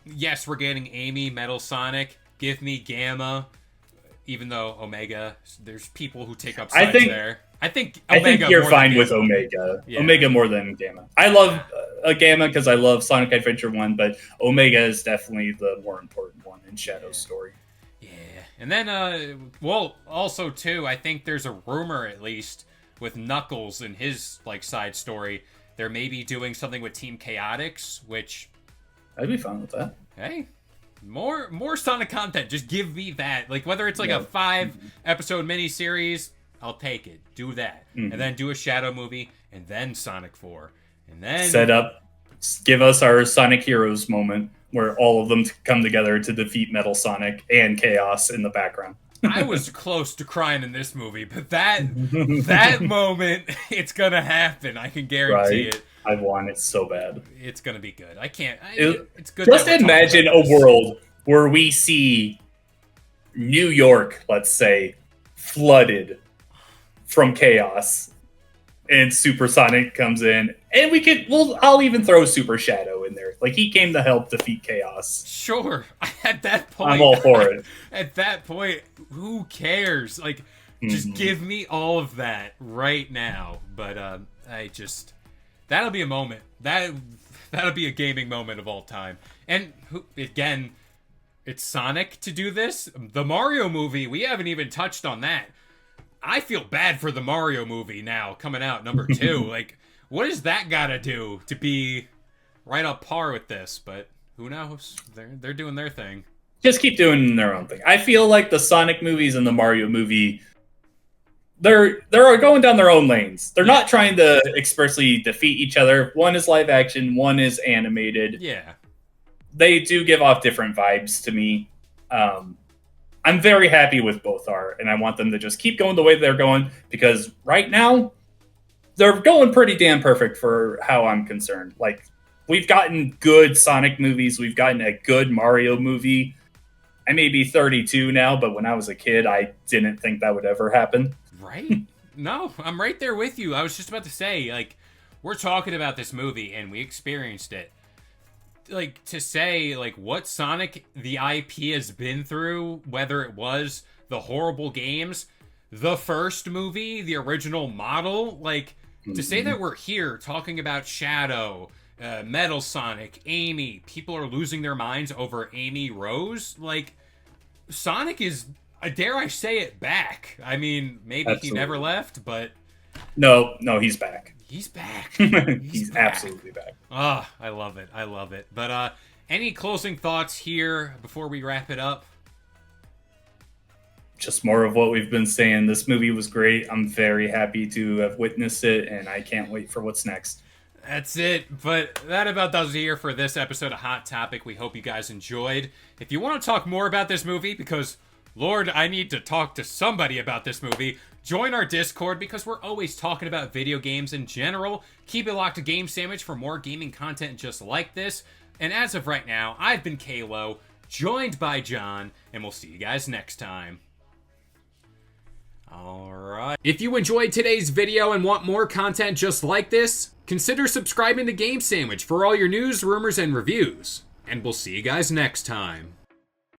yes, we're getting Amy, Metal Sonic. Give me Gamma, even though Omega. There's people who take up sides there. I think you're fine with Omega. Yeah. Omega more than Gamma. I love Gamma because I love Sonic Adventure 1, but Omega is definitely the more important one in Shadow's story. Yeah. And then, well, also, too, I think there's a rumor, at least, with Knuckles and his, like, side story. They're maybe doing something with Team Chaotix, which... I'd be fine with that. Hey, more Sonic content. Just give me that. Like, whether it's, like, a 5-episode miniseries... I'll take it. Do that. And then do a Shadow movie, and then Sonic 4. And then... set up, give us our Sonic Heroes moment, where all of them come together to defeat Metal Sonic and Chaos in the background. I was close to crying in this movie, but that moment, it's gonna happen. I can guarantee it. I want it so bad. It's gonna be good. I can't... it's good. Just imagine a world where we see New York, let's say, flooded from chaos, and Super Sonic comes in, and I'll even throw Super Shadow in there. Like, he came to help defeat chaos. Sure. At that point, I'm all for it. At that point, who cares? Like, just give me all of that right now. But that'll be a moment. That'll be a gaming moment of all time. And again, it's Sonic to do this. The Mario movie, we haven't even touched on that. I feel bad for the Mario movie now, coming out, number 2. Like, what does that gotta do to be right up par with this? But who knows? They're doing their thing. Just keep doing their own thing. I feel like the Sonic movies and the Mario movie, they're going down their own lanes. They're not trying to expressly defeat each other. One is live action, one is animated. Yeah. They do give off different vibes to me. I'm very happy with both are, and I want them to just keep going the way they're going, because right now, they're going pretty damn perfect for how I'm concerned. Like, we've gotten good Sonic movies, we've gotten a good Mario movie. I may be 32 now, but when I was a kid, I didn't think that would ever happen. Right? No, I'm right there with you. I was just about to say, like, we're talking about this movie, and we experienced it. Like, to say, like, what Sonic the IP has been through, whether it was the horrible games, the first movie, the original model, like, to say that we're here talking about Shadow, Metal Sonic, Amy, people are losing their minds over Amy Rose, like, Sonic is, dare I say it, back. I mean, maybe Absolutely. He never left, but... No, he's back. He's back. He's back. Absolutely back. Ah, I love it. I love it. But any closing thoughts here before we wrap it up? Just more of what we've been saying. This movie was great. I'm very happy to have witnessed it, and I can't wait for what's next. That's it. But that about does it here for this episode of Hot Topic. We hope you guys enjoyed. If you want to talk more about this movie, because Lord, I need to talk to somebody about this movie, join our Discord because we're always talking about video games in general. Keep it locked to Game Sandwich for more gaming content just like this. And as of right now, I've been Kalo, joined by John, and we'll see you guys next time. Alright. If you enjoyed today's video and want more content just like this, consider subscribing to Game Sandwich for all your news, rumors, and reviews. And we'll see you guys next time.